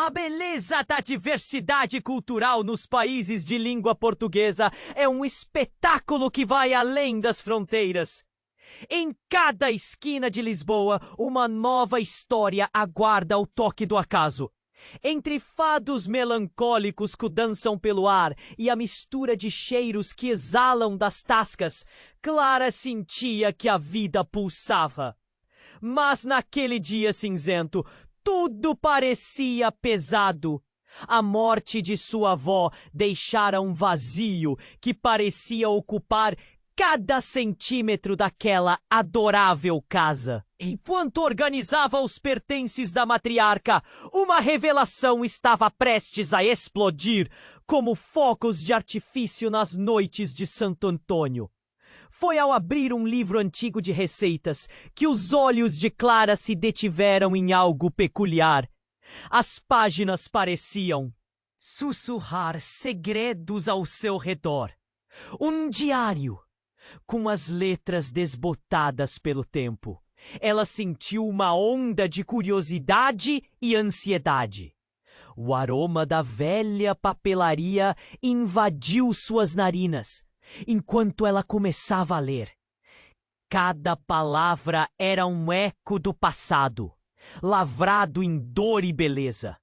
A beleza da diversidade cultural nos países de língua portuguesa é um espetáculo que vai além das fronteiras. Em cada esquina de Lisboa, uma nova história aguarda o toque do acaso. Entre fados melancólicos que dançam pelo ar e a mistura de cheiros que exalam das tascas, Clara sentia que a vida pulsava. Mas naquele dia cinzento, tudo parecia pesado. A morte de sua avó deixara um vazio que parecia ocupar cada centímetro daquela adorável casa. Enquanto organizava os pertences da matriarca, uma revelação estava prestes a explodir, como focos de artifício nas noites de Santo Antônio. Foi ao abrir um livro antigo de receitas que os olhos de Clara se detiveram em algo peculiar. As páginas pareciam sussurrar segredos ao seu redor. Um diário, com as letras desbotadas pelo tempo. Ela sentiu uma onda de curiosidade e ansiedade. O aroma da velha papelaria invadiu suas narinas, enquanto ela começava a ler. Cada palavra era um eco do passado, lavrado em dor e beleza.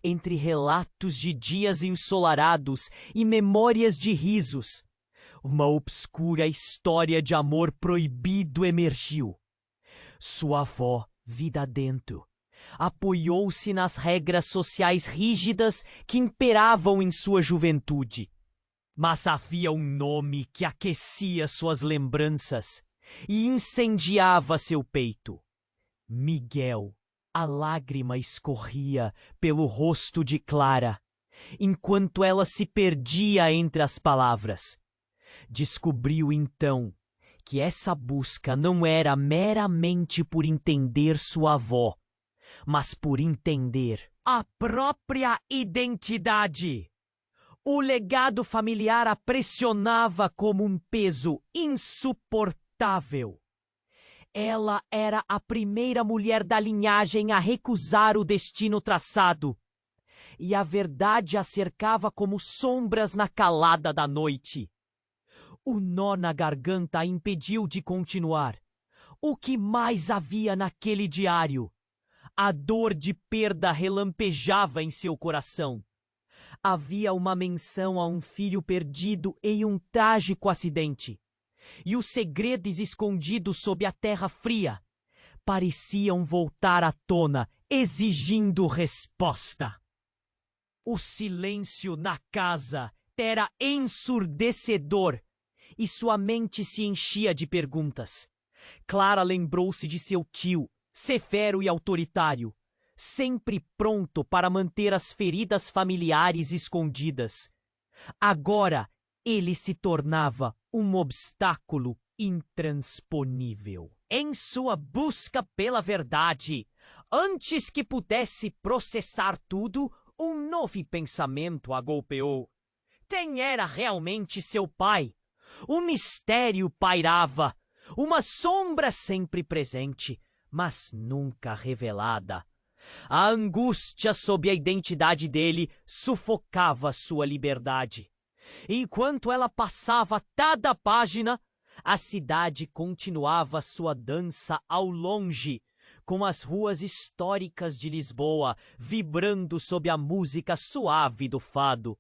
Entre relatos de dias ensolarados e memórias de risos, uma obscura história de amor proibido emergiu. Sua avó, vida adentro, apoiou-se nas regras sociais rígidas que imperavam em sua juventude. Mas havia um nome que aquecia suas lembranças e incendiava seu peito. Miguel. A lágrima escorria pelo rosto de Clara, enquanto ela se perdia entre as palavras. Descobriu então que essa busca não era meramente por entender sua avó, mas por entender a própria identidade. O legado familiar a pressionava como um peso insuportável. Ela era a primeira mulher da linhagem a recusar o destino traçado, e a verdade a cercava como sombras na calada da noite. O nó na garganta a impediu de continuar. O que mais havia naquele diário? A dor de perda relampejava em seu coração. Havia uma menção a um filho perdido em um trágico acidente. E os segredos escondidos sob a terra fria pareciam voltar à tona, exigindo resposta. O silêncio na casa era ensurdecedor e sua mente se enchia de perguntas. Clara lembrou-se de seu tio, severo e autoritário, sempre pronto para manter as feridas familiares escondidas. Agora ele se tornava um obstáculo intransponível. Em sua busca pela verdade, antes que pudesse processar tudo, um novo pensamento a golpeou. Quem era realmente seu pai? O mistério pairava, uma sombra sempre presente, mas nunca revelada. A angústia sob a identidade dele sufocava sua liberdade. Enquanto ela passava cada página, a cidade continuava sua dança ao longe, com as ruas históricas de Lisboa vibrando sob a música suave do fado.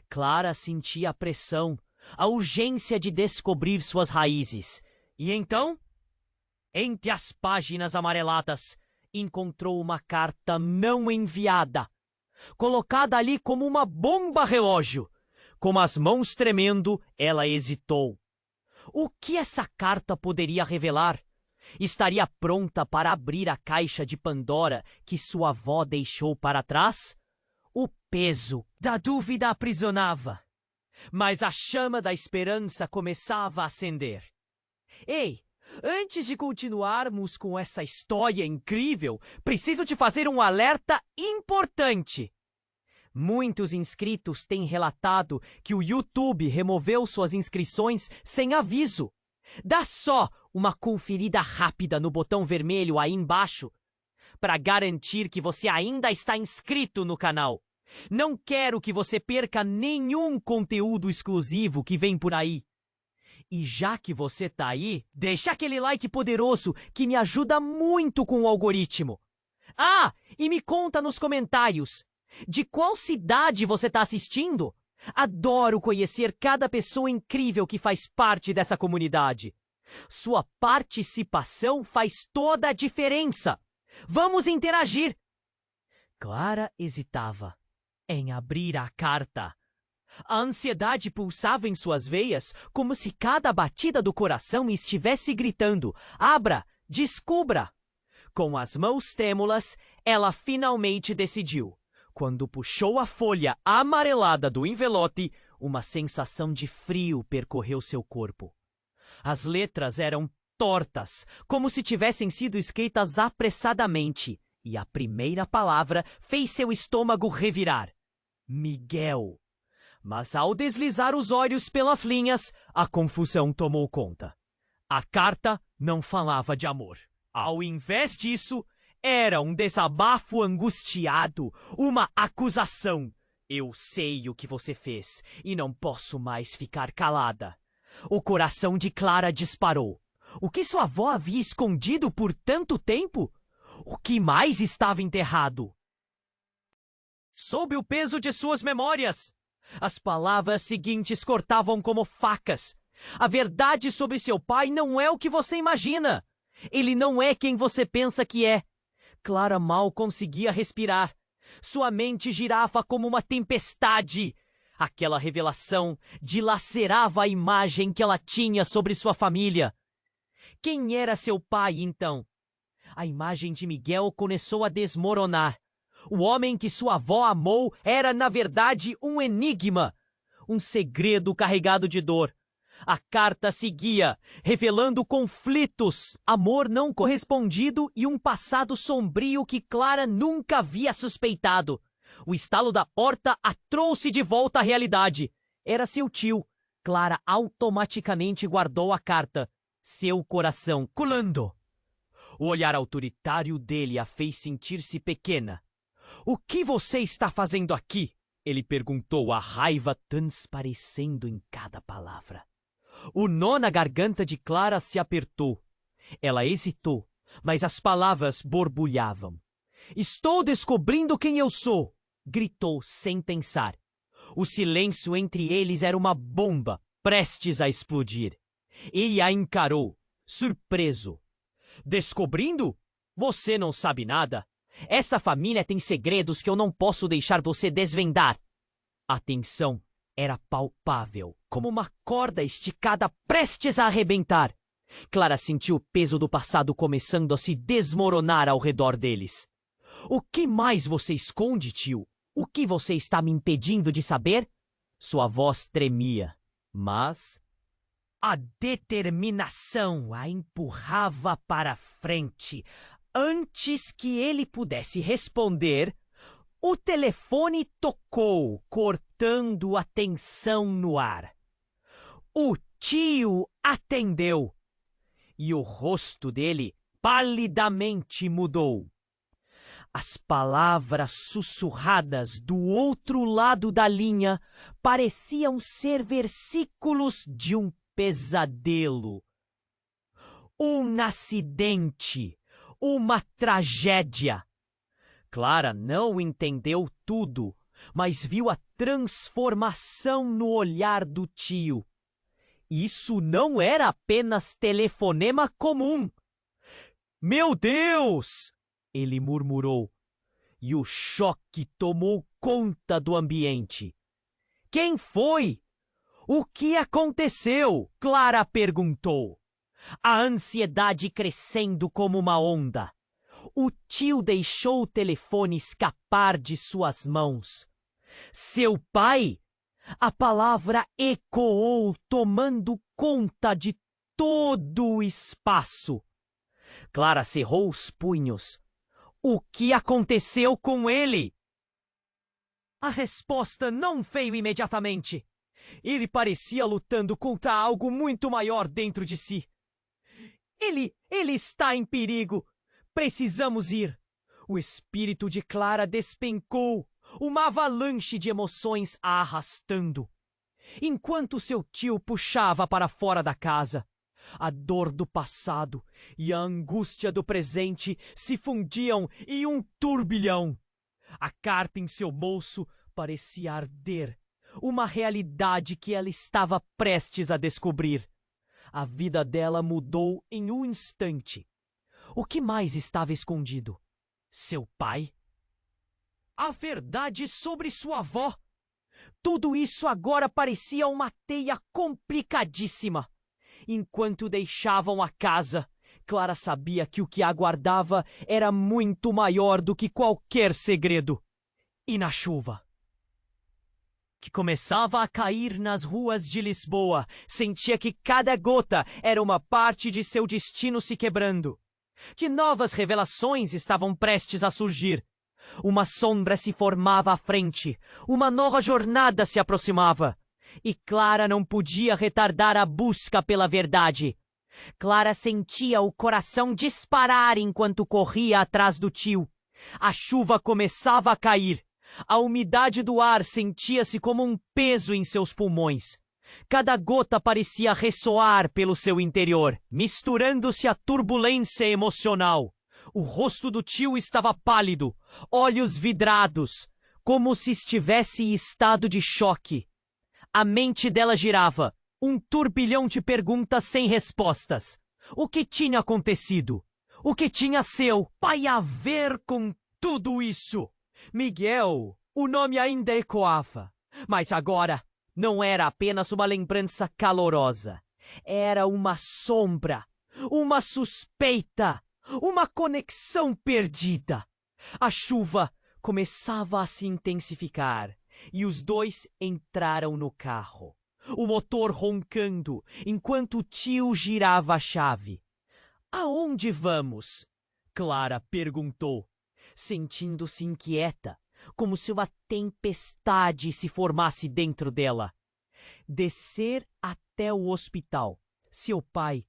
Clara sentia a pressão, a urgência de descobrir suas raízes. E então, entre as páginas amareladas, encontrou uma carta não enviada, colocada ali como uma bomba relógio. Com as mãos tremendo, ela hesitou. O que essa carta poderia revelar? Estaria pronta para abrir a caixa de Pandora que sua avó deixou para trás? O peso da dúvida a aprisionava, mas a chama da esperança começava a acender. Ei, antes de continuarmos com essa história incrível, preciso te fazer um alerta importante. Muitos inscritos têm relatado que o YouTube removeu suas inscrições sem aviso. Dá só uma conferida rápida no botão vermelho aí embaixo. para garantir que você ainda está inscrito no canal. Não quero que você perca nenhum conteúdo exclusivo que vem por aí. E já que você tá aí, deixa aquele like poderoso que me ajuda muito com o algoritmo. Ah, e me conta nos comentários, de qual cidade você tá assistindo? Adoro conhecer cada pessoa incrível que faz parte dessa comunidade. Sua participação faz toda a diferença. Vamos interagir! Clara hesitava em abrir a carta. A ansiedade pulsava em suas veias, como se cada batida do coração estivesse gritando: abra, descubra! Com as mãos trêmulas, ela finalmente decidiu. Quando puxou a folha amarelada do envelope, uma sensação de frio percorreu seu corpo. As letras eram tortas, como se tivessem sido escritas apressadamente, e a primeira palavra fez seu estômago revirar. Miguel. Mas ao deslizar os olhos pelas linhas, a confusão tomou conta. A carta não falava de amor. Ao invés disso, era um desabafo angustiado, uma acusação. Eu sei o que você fez e não posso mais ficar calada. O coração de Clara disparou. O que sua avó havia escondido por tanto tempo? O que mais estava enterrado? Sob o peso de suas memórias, as palavras seguintes cortavam como facas. A verdade sobre seu pai não é o que você imagina. Ele não é quem você pensa que é. Clara mal conseguia respirar. Sua mente girava como uma tempestade. Aquela revelação dilacerava a imagem que ela tinha sobre sua família. Quem era seu pai, então? A imagem de Miguel começou a desmoronar. O homem que sua avó amou era, na verdade, um enigma. Um segredo carregado de dor. A carta seguia, revelando conflitos, amor não correspondido e um passado sombrio que Clara nunca havia suspeitado. O estalo da porta a trouxe de volta à realidade. Era seu tio. Clara automaticamente guardou a carta. Seu coração colando. O olhar autoritário dele a fez sentir-se pequena. O que você está fazendo aqui? Ele perguntou, a raiva transparecendo em cada palavra. O nó na garganta de Clara se apertou. Ela hesitou, mas as palavras borbulhavam. Estou descobrindo quem eu sou! Gritou sem pensar. O silêncio entre eles era uma bomba, prestes a explodir. Ele a encarou, surpreso. Descobrindo? Você não sabe nada. Essa família tem segredos que eu não posso deixar você desvendar. A tensão era palpável, como uma corda esticada prestes a arrebentar. Clara sentiu o peso do passado começando a se desmoronar ao redor deles. O que mais você esconde, tio? O que você está me impedindo de saber? Sua voz tremia, mas a determinação a empurrava para frente. Antes que ele pudesse responder, o telefone tocou, cortando a tensão no ar. O tio atendeu e o rosto dele palidamente mudou. As palavras sussurradas do outro lado da linha pareciam ser versículos de um pesadelo. Um acidente, uma tragédia. Clara não entendeu tudo, mas viu a transformação no olhar do tio. Isso não era apenas telefonema comum. Meu Deus! Ele murmurou, e o choque tomou conta do ambiente. Quem foi? O que aconteceu? Clara perguntou. A ansiedade crescendo como uma onda. O tio deixou o telefone escapar de suas mãos. Seu pai? A palavra ecoou, tomando conta de todo o espaço. Clara cerrou os punhos. O que aconteceu com ele? A resposta não veio imediatamente. Ele parecia lutando contra algo muito maior dentro de si. Ele está em perigo. Precisamos ir. O espírito de Clara despencou, uma avalanche de emoções a arrastando. Enquanto seu tio puxava para fora da casa, a dor do passado e a angústia do presente se fundiam em um turbilhão. A carta em seu bolso parecia arder, uma realidade que ela estava prestes a descobrir. A vida dela mudou em um instante. O que mais estava escondido? Seu pai? A verdade sobre sua avó? Tudo isso agora parecia uma teia complicadíssima. Enquanto deixavam a casa, Clara sabia que o que aguardava era muito maior do que qualquer segredo. E na chuva, que começava a cair nas ruas de Lisboa, sentia que cada gota era uma parte de seu destino se quebrando. Que novas revelações estavam prestes a surgir. Uma sombra se formava à frente, uma nova jornada se aproximava. E Clara não podia retardar a busca pela verdade. Clara sentia o coração disparar enquanto corria atrás do tio. A chuva começava a cair. A umidade do ar sentia-se como um peso em seus pulmões. Cada gota parecia ressoar pelo seu interior, misturando-se à turbulência emocional. O rosto do tio estava pálido, olhos vidrados, como se estivesse em estado de choque. A mente dela girava, um turbilhão de perguntas sem respostas. O que tinha acontecido? O que tinha seu pai a ver com tudo isso? Miguel, o nome ainda ecoava, mas agora não era apenas uma lembrança calorosa. Era uma sombra, uma suspeita, uma conexão perdida. A chuva começava a se intensificar e os dois entraram no carro, o motor roncando enquanto o tio girava a chave. Aonde vamos? Clara perguntou, sentindo-se inquieta, como se uma tempestade se formasse dentro dela. Descer até o hospital. Seu pai.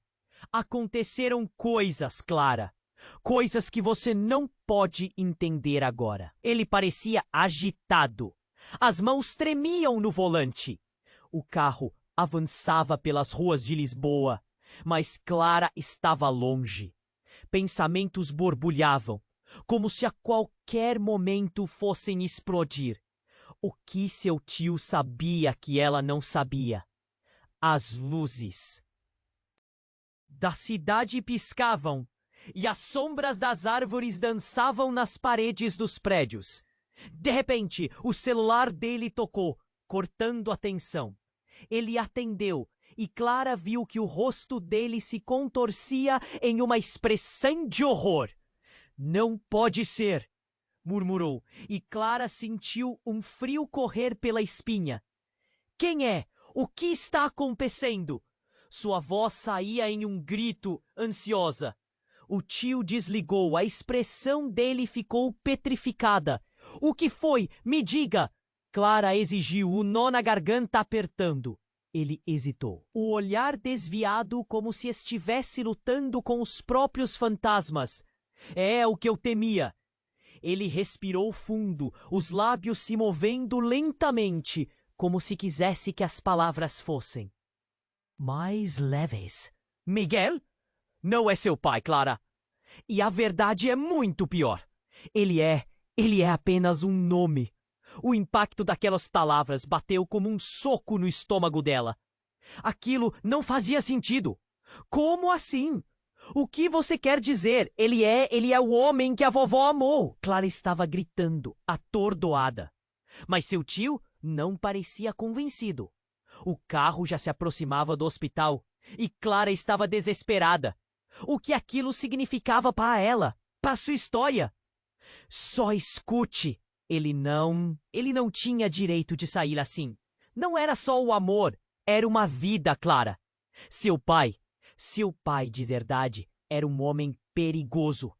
Aconteceram coisas, Clara. Coisas que você não pode entender agora. Ele parecia agitado. As mãos tremiam no volante. O carro avançava pelas ruas de Lisboa, mas Clara estava longe. Pensamentos borbulhavam, como se a qualquer momento fossem explodir. O que seu tio sabia que ela não sabia? As luzes da cidade piscavam e as sombras das árvores dançavam nas paredes dos prédios. De repente, o celular dele tocou, cortando a tensão. Ele atendeu e Clara viu que o rosto dele se contorcia em uma expressão de horror. Não pode ser, murmurou, e Clara sentiu um frio correr pela espinha. Quem é? O que está acontecendo? Sua voz saía em um grito, ansiosa. O tio desligou, a expressão dele ficou petrificada. O que foi? Me diga! Clara exigiu, o nó na garganta apertando. Ele hesitou, o olhar desviado como se estivesse lutando com os próprios fantasmas. É o que eu temia. Ele respirou fundo, os lábios se movendo lentamente, como se quisesse que as palavras fossem mais leves. Miguel? Não é seu pai, Clara. E a verdade é muito pior. Ele é apenas um nome. O impacto daquelas palavras bateu como um soco no estômago dela. Aquilo não fazia sentido. Como assim? O que você quer dizer? Ele é o homem que a vovó amou. Clara estava gritando, atordoada. Mas seu tio não parecia convencido. O carro já se aproximava do hospital e Clara estava desesperada. O que aquilo significava para ela, para sua história? Só escute. Ele não tinha direito de sair assim. Não era só o amor, era uma vida, Clara. Seu pai de verdade, era um homem perigoso.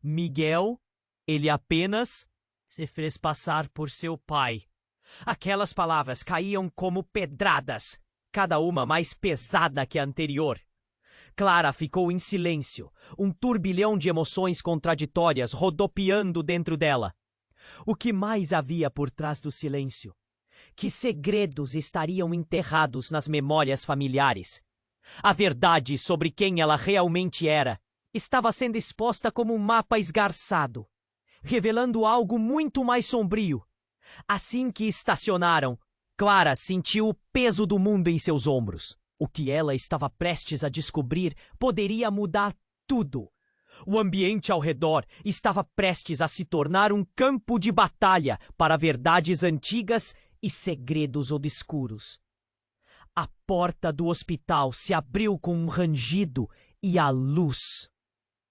Miguel, ele apenas se fez passar por seu pai. Aquelas palavras caíam como pedradas, cada uma mais pesada que a anterior. Clara ficou em silêncio, um turbilhão de emoções contraditórias rodopiando dentro dela. O que mais havia por trás do silêncio? Que segredos estariam enterrados nas memórias familiares? A verdade sobre quem ela realmente era estava sendo exposta como um mapa esgarçado, revelando algo muito mais sombrio. Assim que estacionaram, Clara sentiu o peso do mundo em seus ombros. O que ela estava prestes a descobrir poderia mudar tudo. O ambiente ao redor estava prestes a se tornar um campo de batalha para verdades antigas e segredos obscuros. A porta do hospital se abriu com um rangido e a luz.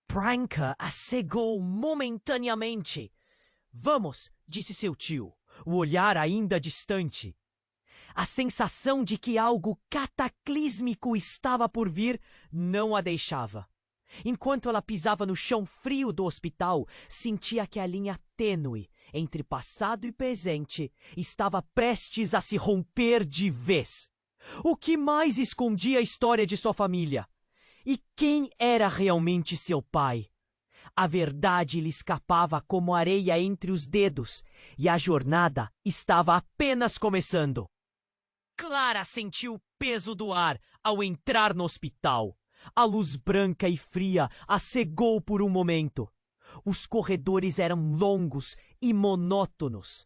Pranka a cegou momentaneamente. Vamos, disse seu tio, o olhar ainda distante. A sensação de que algo cataclísmico estava por vir não a deixava. Enquanto ela pisava no chão frio do hospital, sentia que a linha tênue entre passado e presente estava prestes a se romper de vez. O que mais escondia a história de sua família? E quem era realmente seu pai? A verdade lhe escapava como areia entre os dedos, e a jornada estava apenas começando. Clara sentiu o peso do ar ao entrar no hospital. A luz branca e fria a cegou por um momento. Os corredores eram longos e monótonos.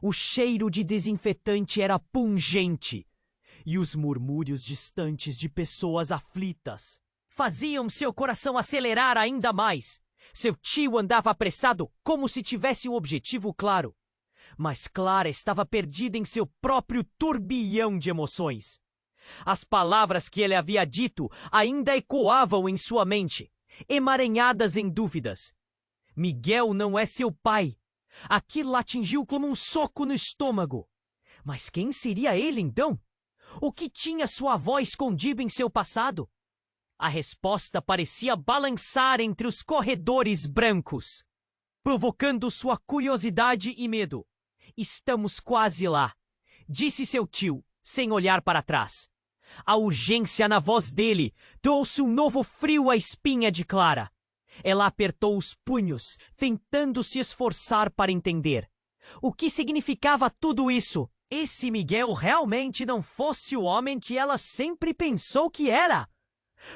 O cheiro de desinfetante era pungente. E os murmúrios distantes de pessoas aflitas faziam seu coração acelerar ainda mais. Seu tio andava apressado como se tivesse um objetivo claro. Mas Clara estava perdida em seu próprio turbilhão de emoções. As palavras que ele havia dito ainda ecoavam em sua mente, emaranhadas em dúvidas. Miguel não é seu pai. Aquilo a atingiu como um soco no estômago. Mas quem seria ele então? O que tinha sua avó escondido em seu passado? A resposta parecia balançar entre os corredores brancos, provocando sua curiosidade e medo. Estamos quase lá, disse seu tio, sem olhar para trás. A urgência na voz dele trouxe um novo frio à espinha de Clara. Ela apertou os punhos, tentando se esforçar para entender. O que significava tudo isso? E se Miguel realmente não fosse o homem que ela sempre pensou que era?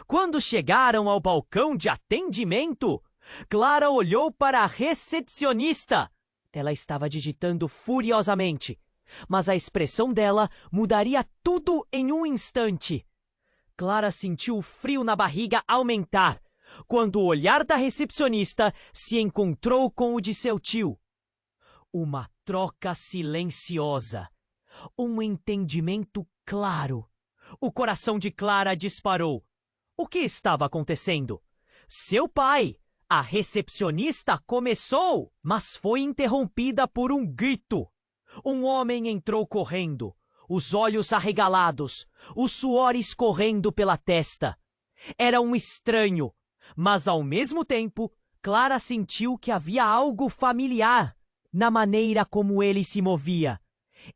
Quando chegaram ao balcão de atendimento, Clara olhou para a recepcionista. Ela estava digitando furiosamente, mas a expressão dela mudaria tudo em um instante. Clara sentiu o frio na barriga aumentar, quando o olhar da recepcionista se encontrou com o de seu tio. Uma troca silenciosa. Um entendimento claro. O coração de Clara disparou. O que estava acontecendo? Seu pai, a recepcionista, começou, mas foi interrompida por um grito. Um homem entrou correndo, os olhos arregalados, o suor escorrendo pela testa. Era um estranho, mas ao mesmo tempo, Clara sentiu que havia algo familiar na maneira como ele se movia.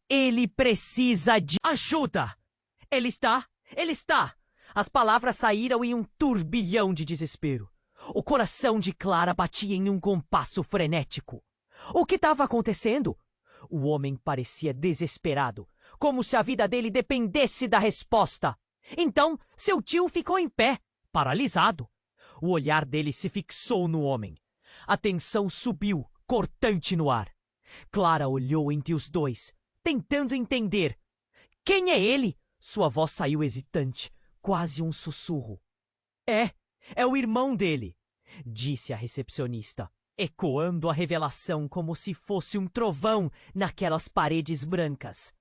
Ele precisa de ajuda! Ele está! Ele está! As palavras saíram em um turbilhão de desespero. O coração de Clara batia em um compasso frenético. O que estava acontecendo? O homem parecia desesperado, como se a vida dele dependesse da resposta. Então, seu tio ficou em pé, paralisado. O olhar dele se fixou no homem. A tensão subiu, cortante no ar. Clara olhou entre os dois, tentando entender. Quem é ele? Sua voz saiu hesitante, quase um sussurro. É o irmão dele, disse a recepcionista, ecoando a revelação como se fosse um trovão naquelas paredes brancas.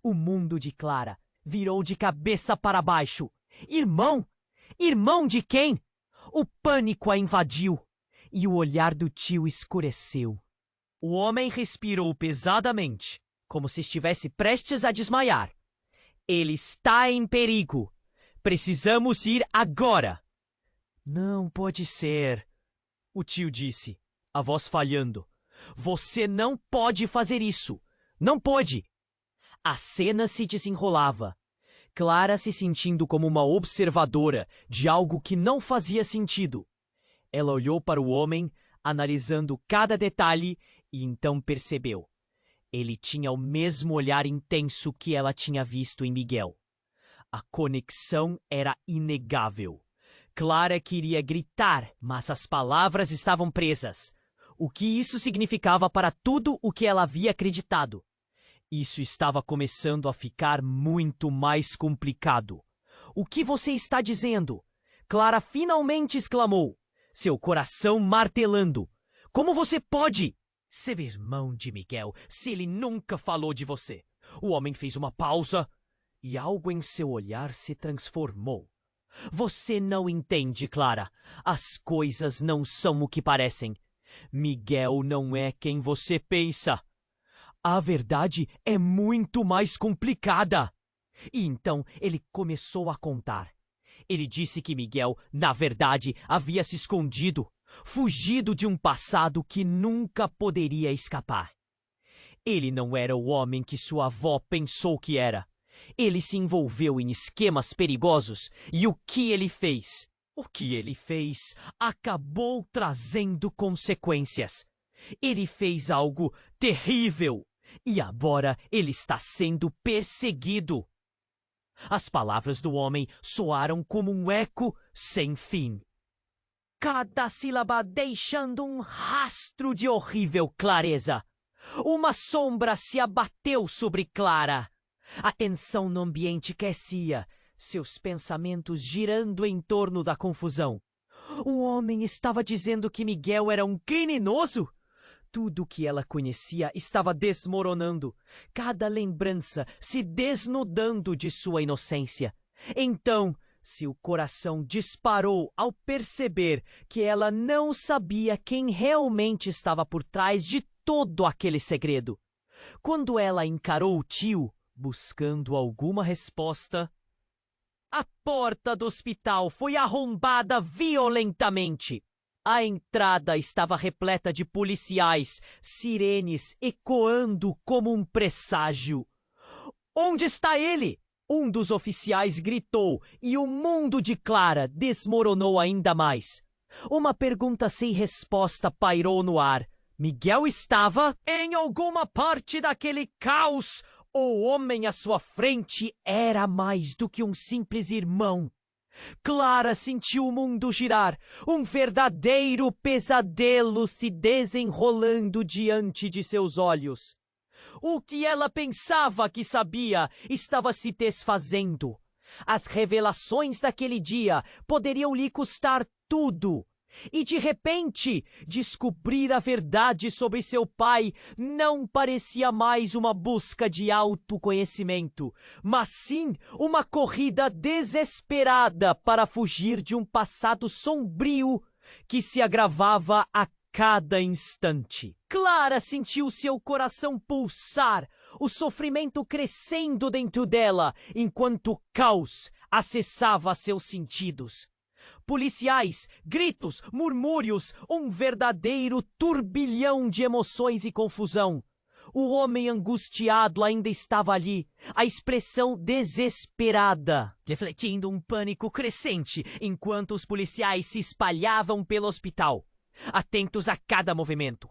O mundo de Clara virou de cabeça para baixo. Irmão? Irmão de quem? O pânico a invadiu e o olhar do tio escureceu. O homem respirou pesadamente, como se estivesse prestes a desmaiar. Ele está em perigo. Precisamos ir agora. Não pode ser, o tio disse, a voz falhando. Você não pode fazer isso. Não pode. A cena se desenrolava. Clara se sentindo como uma observadora de algo que não fazia sentido. Ela olhou para o homem, analisando cada detalhe, e então percebeu. Ele tinha o mesmo olhar intenso que ela tinha visto em Miguel. A conexão era inegável. Clara queria gritar, mas as palavras estavam presas. O que isso significava para tudo o que ela havia acreditado? Isso estava começando a ficar muito mais complicado. O que você está dizendo? Clara finalmente exclamou, seu coração martelando. Como você pode? Ser irmão de Miguel, se ele nunca falou de você. O homem fez uma pausa e algo em seu olhar se transformou. Você não entende, Clara. As coisas não são o que parecem. Miguel não é quem você pensa. A verdade é muito mais complicada. E então ele começou a contar. Ele disse que Miguel, na verdade, havia se escondido, fugido de um passado que nunca poderia escapar. Ele não era o homem que sua avó pensou que era. Ele se envolveu em esquemas perigosos e o que ele fez? O que ele fez acabou trazendo consequências. Ele fez algo terrível e agora ele está sendo perseguido. As palavras do homem soaram como um eco sem fim. Cada sílaba deixando um rastro de horrível clareza. Uma sombra se abateu sobre Clara. A tensão no ambiente crescia, seus pensamentos girando em torno da confusão. O homem estava dizendo que Miguel era um criminoso? Tudo o que ela conhecia estava desmoronando, cada lembrança se desnudando de sua inocência. Então, seu coração disparou ao perceber que ela não sabia quem realmente estava por trás de todo aquele segredo. Quando ela encarou o tio, buscando alguma resposta, a porta do hospital foi arrombada violentamente. A entrada estava repleta de policiais, sirenes ecoando como um presságio. Onde está ele? Um dos oficiais gritou e o mundo de Clara desmoronou ainda mais. Uma pergunta sem resposta pairou no ar. Miguel estava em alguma parte daquele caos. O homem à sua frente era mais do que um simples irmão. Clara sentiu o mundo girar, um verdadeiro pesadelo se desenrolando diante de seus olhos. O que ela pensava que sabia estava se desfazendo. As revelações daquele dia poderiam lhe custar tudo. E de repente, descobrir a verdade sobre seu pai não parecia mais uma busca de autoconhecimento, mas sim uma corrida desesperada para fugir de um passado sombrio que se agravava a cada instante. Clara sentiu seu coração pulsar, o sofrimento crescendo dentro dela, enquanto o caos acessava seus sentidos. Policiais, gritos, murmúrios, um verdadeiro turbilhão de emoções e confusão. O homem angustiado ainda estava ali, a expressão desesperada, refletindo um pânico crescente enquanto os policiais se espalhavam pelo hospital, atentos a cada movimento,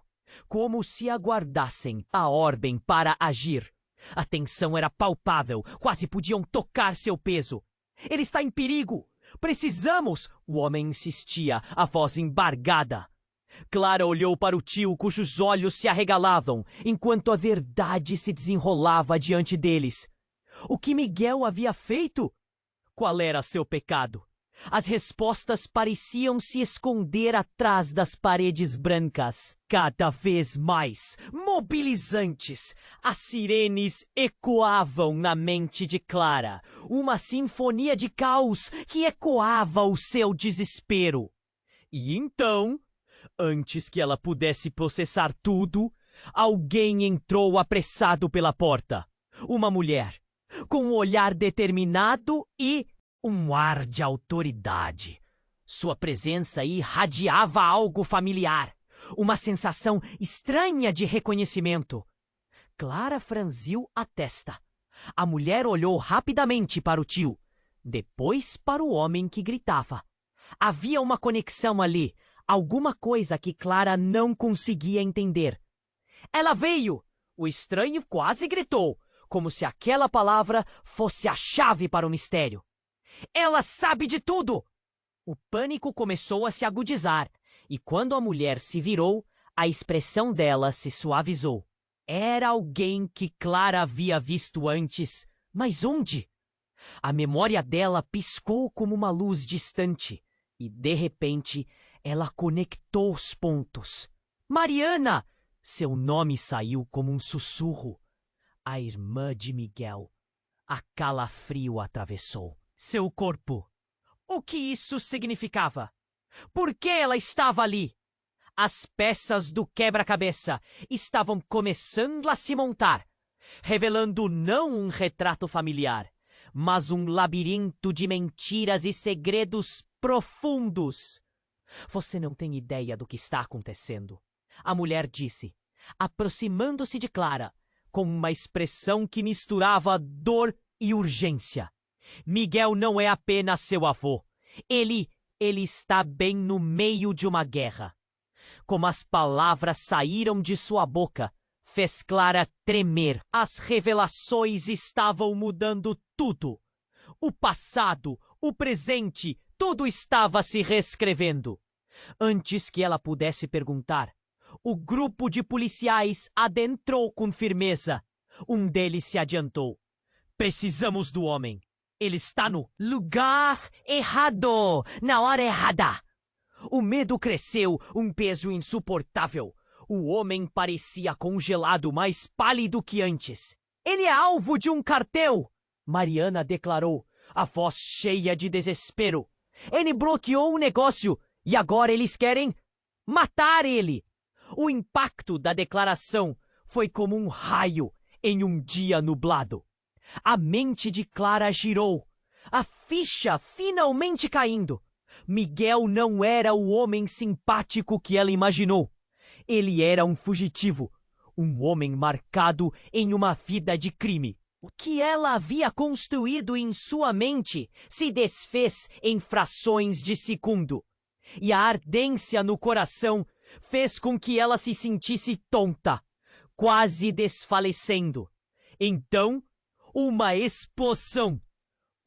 como se aguardassem a ordem para agir. A tensão era palpável, quase podiam tocar seu peso. Ele está em perigo! Precisamos! O homem insistia, a voz embargada. Clara olhou para o tio, cujos olhos se arregalavam, enquanto a verdade se desenrolava diante deles. O que Miguel havia feito? Qual era seu pecado? As respostas pareciam se esconder atrás das paredes brancas, cada vez mais mobilizantes. As sirenes ecoavam na mente de Clara, uma sinfonia de caos que ecoava o seu desespero. E então, antes que ela pudesse processar tudo, alguém entrou apressado pela porta. Uma mulher, com um olhar determinado e um ar de autoridade. Sua presença irradiava algo familiar, uma sensação estranha de reconhecimento. Clara franziu a testa. A mulher olhou rapidamente para o tio, depois para o homem que gritava. Havia uma conexão ali, alguma coisa que Clara não conseguia entender. Ela veio! O estranho quase gritou, como se aquela palavra fosse a chave para o mistério. Ela sabe de tudo! O pânico começou a se agudizar, e quando a mulher se virou, a expressão dela se suavizou. Era alguém que Clara havia visto antes, mas onde? A memória dela piscou como uma luz distante, e de repente ela conectou os pontos. Mariana! Seu nome saiu como um sussurro. A irmã de Miguel. A calafrio atravessou seu corpo. O que isso significava? Por que ela estava ali? As peças do quebra-cabeça estavam começando a se montar, revelando não um retrato familiar, mas um labirinto de mentiras e segredos profundos. Você não tem ideia do que está acontecendo, a mulher disse, aproximando-se de Clara, com uma expressão que misturava dor e urgência. Miguel não é apenas seu avô. Ele está bem no meio de uma guerra. Como as palavras saíram de sua boca, fez Clara tremer. As revelações estavam mudando tudo. O passado, o presente, tudo estava se reescrevendo. Antes que ela pudesse perguntar, o grupo de policiais adentrou com firmeza. Um deles se adiantou. Precisamos do homem. Ele está no lugar errado, na hora errada. O medo cresceu, um peso insuportável. O homem parecia congelado, mais pálido que antes. Ele é alvo de um cartel, Mariana declarou, a voz cheia de desespero. Ele bloqueou o negócio e agora eles querem matar ele. O impacto da declaração foi como um raio em um dia nublado. A mente de Clara girou, a ficha finalmente caindo. Miguel não era o homem simpático que ela imaginou. Ele era um fugitivo, um homem marcado em uma vida de crime. O que ela havia construído em sua mente se desfez em frações de segundo. E a ardência no coração fez com que ela se sentisse tonta, quase desfalecendo. Então, uma explosão,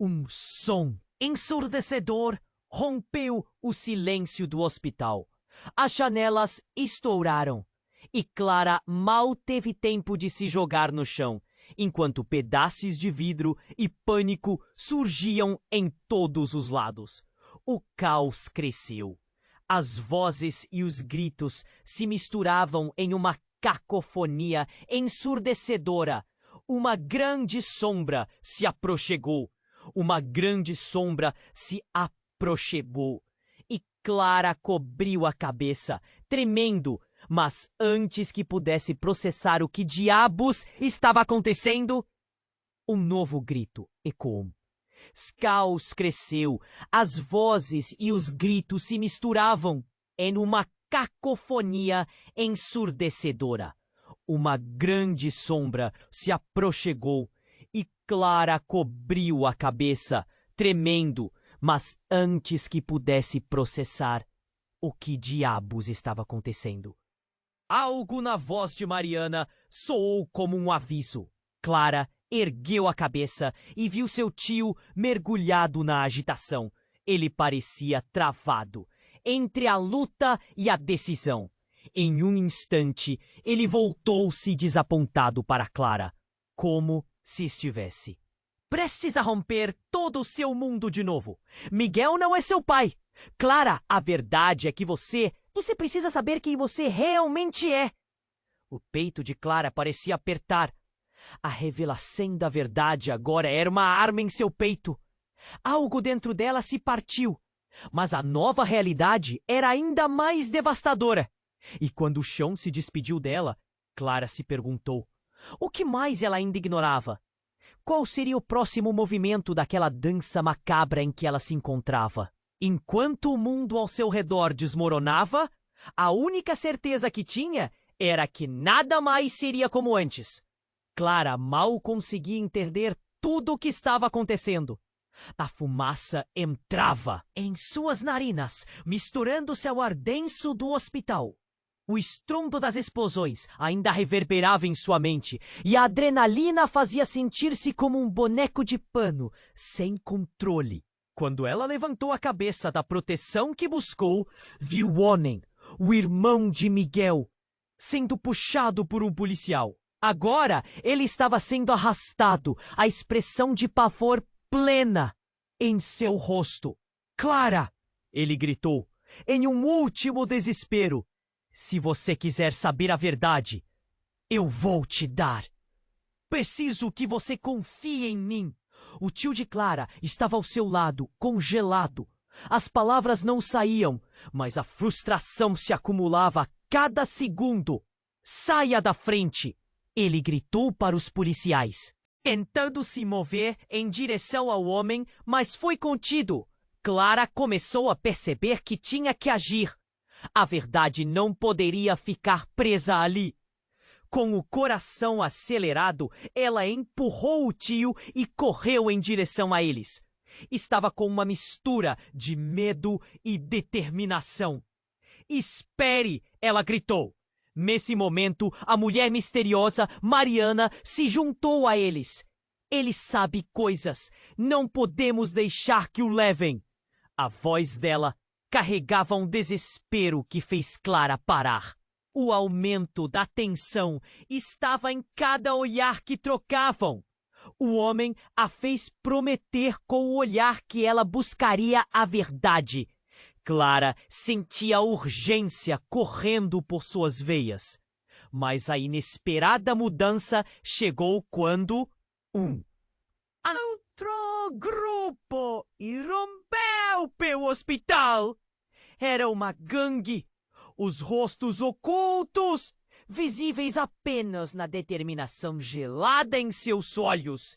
um som ensurdecedor rompeu o silêncio do hospital. As janelas estouraram e Clara mal teve tempo de se jogar no chão, enquanto pedaços de vidro e pânico surgiam em todos os lados. O caos cresceu. As vozes e os gritos se misturavam em uma cacofonia ensurdecedora. Uma grande sombra se aproximou. Uma grande sombra se aproximou. E Clara cobriu a cabeça, tremendo, mas antes que pudesse processar o que diabos estava acontecendo, um novo grito ecoou. Caos cresceu, as vozes e os gritos se misturavam em uma cacofonia ensurdecedora. Uma grande sombra se aproximou e Clara cobriu a cabeça, tremendo, mas antes que pudesse processar o que diabos estava acontecendo. Algo na voz de Mariana soou como um aviso. Clara ergueu a cabeça e viu seu tio mergulhado na agitação. Ele parecia travado entre a luta e a decisão. Em um instante, ele voltou-se desapontado para Clara, como se estivesse prestes a romper todo o seu mundo de novo. Miguel não é seu pai. Clara, a verdade é que você precisa saber quem você realmente é. O peito de Clara parecia apertar. A revelação da verdade agora era uma arma em seu peito. Algo dentro dela se partiu, mas a nova realidade era ainda mais devastadora. E quando o chão se despediu dela, Clara se perguntou: o que mais ela ainda ignorava? Qual seria o próximo movimento daquela dança macabra em que ela se encontrava? Enquanto o mundo ao seu redor desmoronava, a única certeza que tinha era que nada mais seria como antes. Clara mal conseguia entender tudo o que estava acontecendo. A fumaça entrava em suas narinas, misturando-se ao ar denso do hospital. O estrondo das explosões ainda reverberava em sua mente, e a adrenalina fazia sentir-se como um boneco de pano, sem controle. Quando ela levantou a cabeça da proteção que buscou, viu Onen, o irmão de Miguel, sendo puxado por um policial. Agora ele estava sendo arrastado, a expressão de pavor plena em seu rosto. "Clara!" ele gritou, em um último desespero. "Se você quiser saber a verdade, eu vou te dar. Preciso que você confie em mim." O tio de Clara estava ao seu lado, congelado. As palavras não saíam, mas a frustração se acumulava a cada segundo. "Saia da frente!" ele gritou para os policiais, tentando se mover em direção ao homem, mas foi contido. Clara começou a perceber que tinha que agir. A verdade não poderia ficar presa ali. Com o coração acelerado, ela empurrou o tio e correu em direção a eles. Estava com uma mistura de medo e determinação. "Espere!" ela gritou. Nesse momento, a mulher misteriosa, Mariana, se juntou a eles. "Ele sabe coisas. Não podemos deixar que o levem." A voz dela carregava um desespero que fez Clara parar. O aumento da tensão estava em cada olhar que trocavam. O homem a fez prometer com o olhar que ela buscaria a verdade. Clara sentia a urgência correndo por suas veias. Mas a inesperada mudança chegou quando outro grupo irrompeu pelo hospital. Era uma gangue. Os rostos ocultos, visíveis apenas na determinação gelada em seus olhos.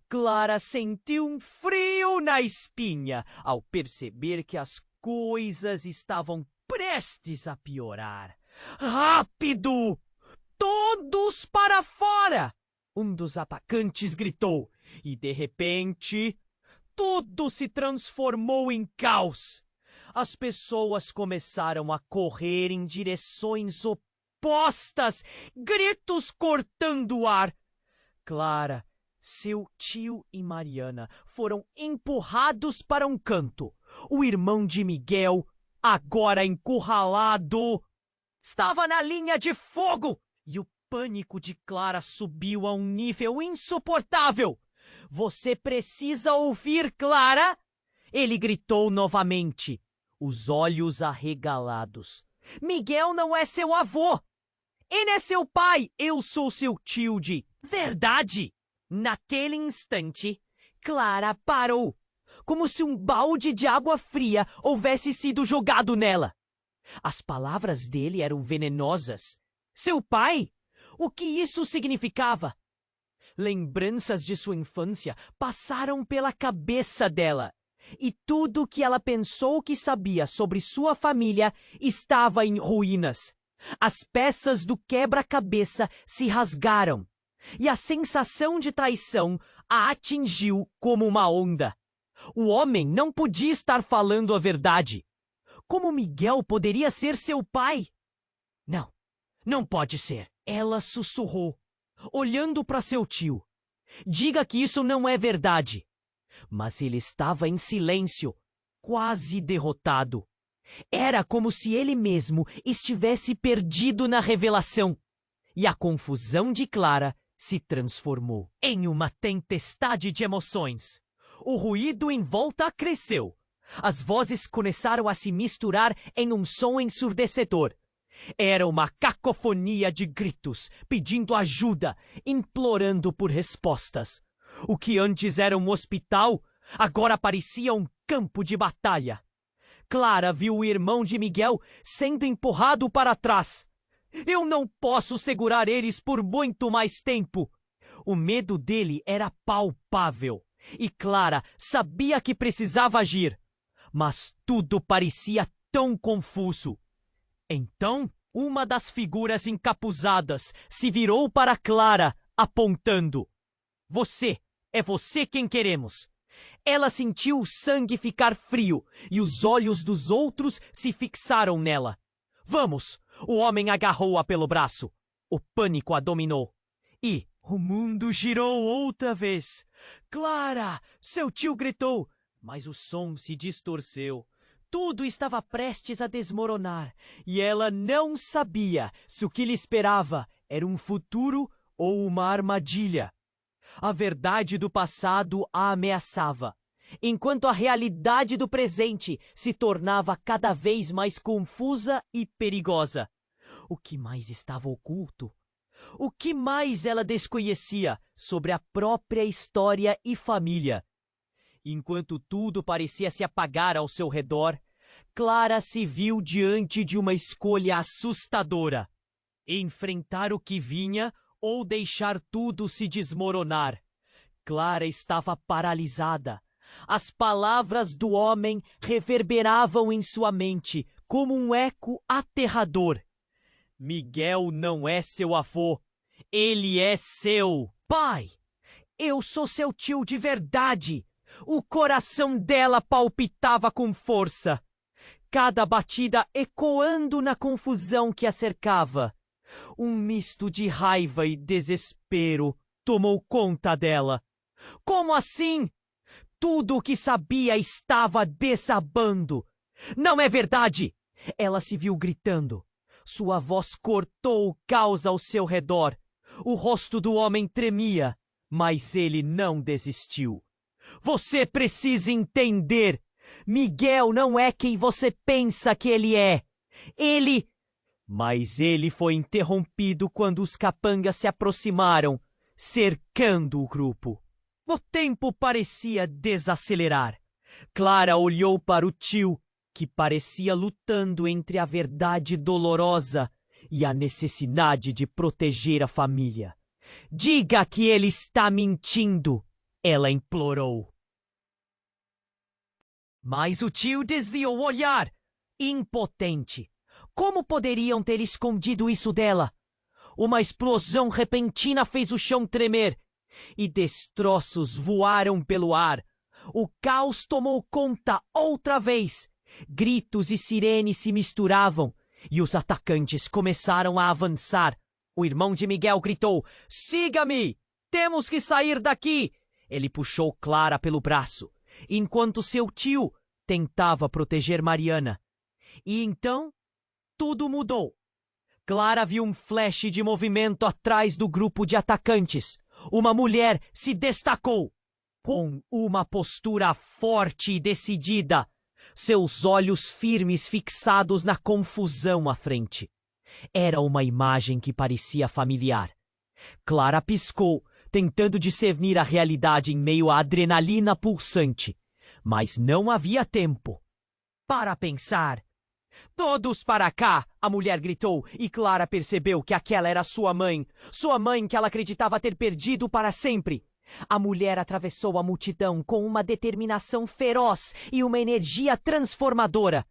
Clara sentiu um frio na espinha ao perceber que as coisas estavam prestes a piorar. "Rápido! Todos para fora!" um dos atacantes gritou, e de repente, tudo se transformou em caos. As pessoas começaram a correr em direções opostas, gritos cortando o ar. Clara, seu tio e Mariana foram empurrados para um canto. O irmão de Miguel, agora encurralado, estava na linha de fogo, e o pânico de Clara subiu a um nível insuportável. "Você precisa ouvir, Clara!" ele gritou novamente, os olhos arregalados. "Miguel não é seu avô! Ele é seu pai! Eu sou seu tio de verdade!" Naquele instante, Clara parou, como se um balde de água fria houvesse sido jogado nela. As palavras dele eram venenosas. Seu pai? O que isso significava? Lembranças de sua infância passaram pela cabeça dela, e tudo o que ela pensou que sabia sobre sua família estava em ruínas. As peças do quebra-cabeça se rasgaram, e a sensação de traição a atingiu como uma onda. O homem não podia estar falando a verdade. Como Miguel poderia ser seu pai? Não, não pode ser. Ela sussurrou, olhando para seu tio. Diga que isso não é verdade. Mas ele estava em silêncio, quase derrotado. Era como se ele mesmo estivesse perdido na revelação. E a confusão de Clara se transformou em uma tempestade de emoções. O ruído em volta cresceu. As vozes começaram a se misturar em um som ensurdecedor. Era uma cacofonia de gritos, pedindo ajuda, implorando por respostas. O que antes era um hospital, agora parecia um campo de batalha. Clara viu o irmão de Miguel sendo empurrado para trás. Eu não posso segurar eles por muito mais tempo. O medo dele era palpável, e Clara sabia que precisava agir. Mas tudo parecia tão confuso. Então, uma das figuras encapuzadas se virou para Clara, apontando. É você quem queremos. Ela sentiu o sangue ficar frio e os olhos dos outros se fixaram nela. Vamos! O homem agarrou-a pelo braço. O pânico a dominou. E o mundo girou outra vez. Clara! Seu tio gritou, mas o som se distorceu. Tudo estava prestes a desmoronar e ela não sabia se o que lhe esperava era um futuro ou uma armadilha. A verdade do passado a ameaçava, enquanto a realidade do presente se tornava cada vez mais confusa e perigosa. O que mais estava oculto? O que mais ela desconhecia sobre a própria história e família? Enquanto tudo parecia se apagar ao seu redor, Clara se viu diante de uma escolha assustadora: enfrentar o que vinha ou deixar tudo se desmoronar. Clara estava paralisada. As palavras do homem reverberavam em sua mente como um eco aterrador. Miguel não é seu avô. Ele é seu pai. Eu sou seu tio de verdade. O coração dela palpitava com força, cada batida ecoando na confusão que a cercava. Um misto de raiva e desespero tomou conta dela. Como assim? Tudo o que sabia estava desabando. Não é verdade! Ela se viu gritando. Sua voz cortou o caos ao seu redor. O rosto do homem tremia, mas ele não desistiu. Você precisa entender. Miguel não é quem você pensa que ele é. Mas ele foi interrompido quando os capangas se aproximaram, cercando o grupo. O tempo parecia desacelerar. Clara olhou para o tio, que parecia lutando entre a verdade dolorosa e a necessidade de proteger a família. Diga que ele está mentindo, ela implorou. Mas o tio desviou o olhar, impotente. Como poderiam ter escondido isso dela? Uma explosão repentina fez o chão tremer e destroços voaram pelo ar. O caos tomou conta outra vez. Gritos e sirenes se misturavam e os atacantes começaram a avançar. O irmão de Miguel gritou: "Siga-me! Temos que sair daqui!" Ele puxou Clara pelo braço, enquanto seu tio tentava proteger Mariana. E então tudo mudou. Clara viu um flash de movimento atrás do grupo de atacantes. Uma mulher se destacou, com uma postura forte e decidida, seus olhos firmes fixados na confusão à frente. Era uma imagem que parecia familiar. Clara piscou, tentando discernir a realidade em meio à adrenalina pulsante. Mas não havia tempo para pensar. "Todos para cá!" a mulher gritou, e Clara percebeu que aquela era sua mãe que ela acreditava ter perdido para sempre. A mulher atravessou a multidão com uma determinação feroz e uma energia transformadora,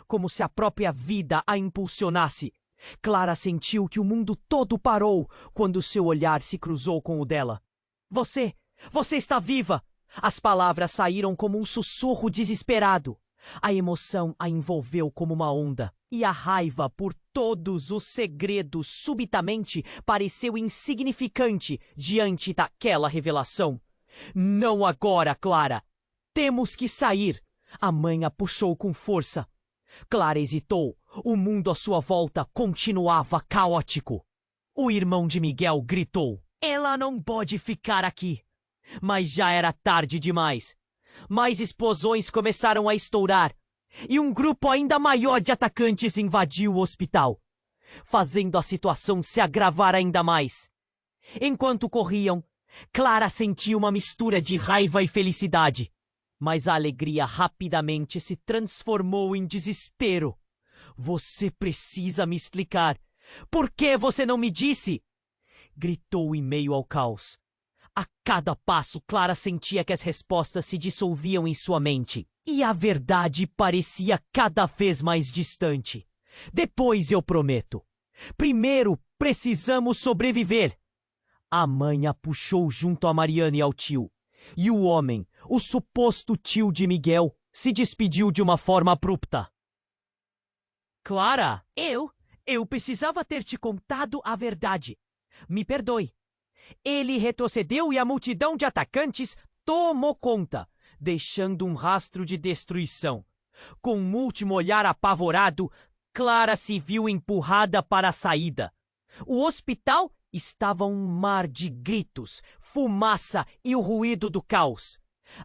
como se a própria vida a impulsionasse. Clara sentiu que o mundo todo parou quando seu olhar se cruzou com o dela. Você está viva!" As palavras saíram como um sussurro desesperado. A emoção a envolveu como uma onda, e a raiva por todos os segredos subitamente pareceu insignificante diante daquela revelação. "Não agora, Clara! Temos que sair!" A mãe a puxou com força. Clara hesitou. O mundo à sua volta continuava caótico. O irmão de Miguel gritou: "Ela não pode ficar aqui!" Mas já era tarde demais. Mais explosões começaram a estourar, e um grupo ainda maior de atacantes invadiu o hospital, fazendo a situação se agravar ainda mais. Enquanto corriam, Clara sentia uma mistura de raiva e felicidade, mas a alegria rapidamente se transformou em desespero. "Você precisa me explicar. Por que você não me disse?" gritou em meio ao caos. A cada passo, Clara sentia que as respostas se dissolviam em sua mente, e a verdade parecia cada vez mais distante. "Depois eu prometo. Primeiro precisamos sobreviver." A mãe a puxou junto a Mariana e ao tio. E o homem, o suposto tio de Miguel, se despediu de uma forma abrupta. Clara, eu precisava ter te contado a verdade. Me perdoe. Ele retrocedeu e a multidão de atacantes tomou conta, deixando um rastro de destruição. Com um último olhar apavorado, Clara se viu empurrada para a saída. O hospital estava um mar de gritos, fumaça e o ruído do caos.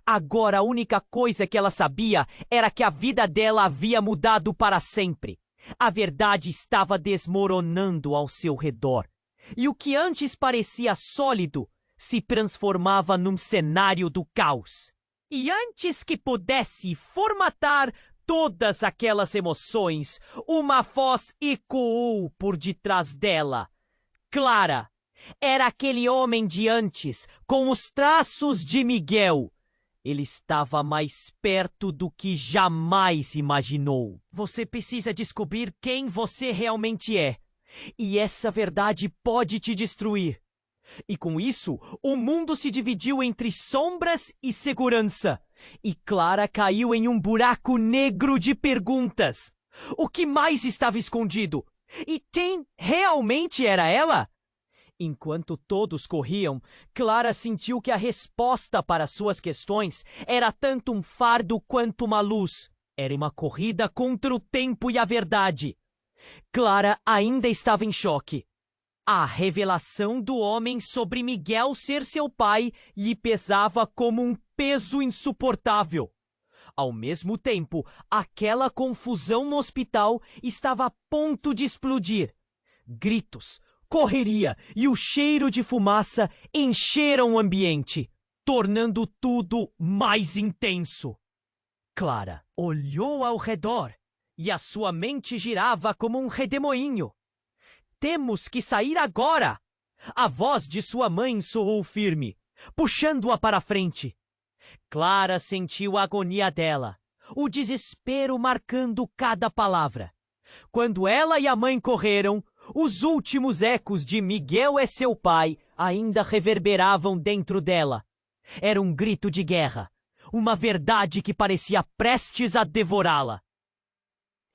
Agora a única coisa que ela sabia era que a vida dela havia mudado para sempre. A verdade estava desmoronando ao seu redor. E o que antes parecia sólido se transformava num cenário do caos. E antes que pudesse formatar todas aquelas emoções, uma voz ecoou por detrás dela. Clara, era aquele homem de antes, com os traços de Miguel. Ele estava mais perto do que jamais imaginou. Você precisa descobrir quem você realmente é. E essa verdade pode te destruir. E com isso, o mundo se dividiu entre sombras e segurança. E Clara caiu em um buraco negro de perguntas. O que mais estava escondido? E quem realmente era ela? Enquanto todos corriam, Clara sentiu que a resposta para suas questões era tanto um fardo quanto uma luz. Era uma corrida contra o tempo e a verdade. Clara ainda estava em choque. A revelação do homem sobre Miguel ser seu pai lhe pesava como um peso insuportável. Ao mesmo tempo, aquela confusão no hospital estava a ponto de explodir. Gritos, correria e o cheiro de fumaça encheram o ambiente, tornando tudo mais intenso. Clara olhou ao redor e a sua mente girava como um redemoinho. Temos que sair agora! A voz de sua mãe soou firme, puxando-a para a frente. Clara sentiu a agonia dela, o desespero marcando cada palavra. Quando ela e a mãe correram, os últimos ecos de Miguel é seu pai ainda reverberavam dentro dela. Era um grito de guerra, uma verdade que parecia prestes a devorá-la.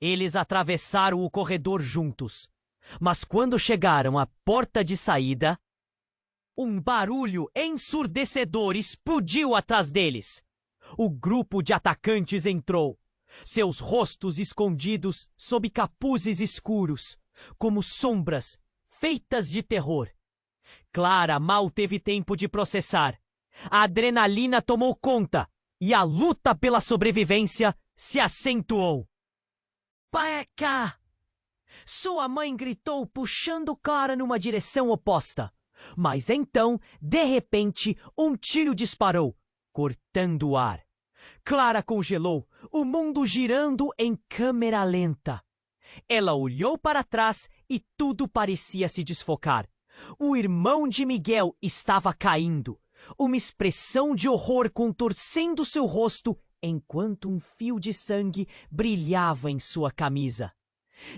Eles atravessaram o corredor juntos. Mas quando chegaram à porta de saída, um barulho ensurdecedor explodiu atrás deles. O grupo de atacantes entrou, seus rostos escondidos sob capuzes escuros, como sombras feitas de terror. Clara mal teve tempo de processar. A adrenalina tomou conta e a luta pela sobrevivência se acentuou. Para cá! Sua mãe gritou, puxando Clara numa direção oposta. Mas então, de repente, um tiro disparou, cortando o ar. Clara congelou, o mundo girando em câmera lenta. Ela olhou para trás e tudo parecia se desfocar. O irmão de Miguel estava caindo, uma expressão de horror contorcendo seu rosto enquanto um fio de sangue brilhava em sua camisa.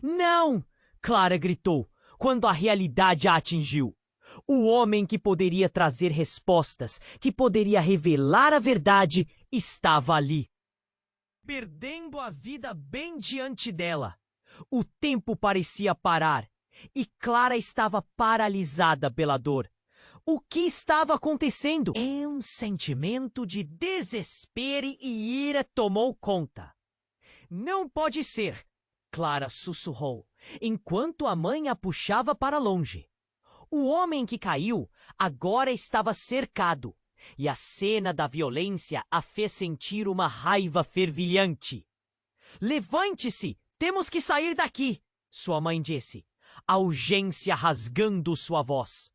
Não! Clara gritou, quando a realidade a atingiu. O homem que poderia trazer respostas, que poderia revelar a verdade, estava ali. Perdendo a vida bem diante dela. O tempo parecia parar, e Clara estava paralisada pela dor. O que estava acontecendo? Um sentimento de desespero e ira tomou conta. Não pode ser! Clara sussurrou, enquanto a mãe a puxava para longe. O homem que caiu agora estava cercado, e a cena da violência a fez sentir uma raiva fervilhante. Levante-se! Temos que sair daqui! Sua mãe disse, a urgência rasgando sua voz.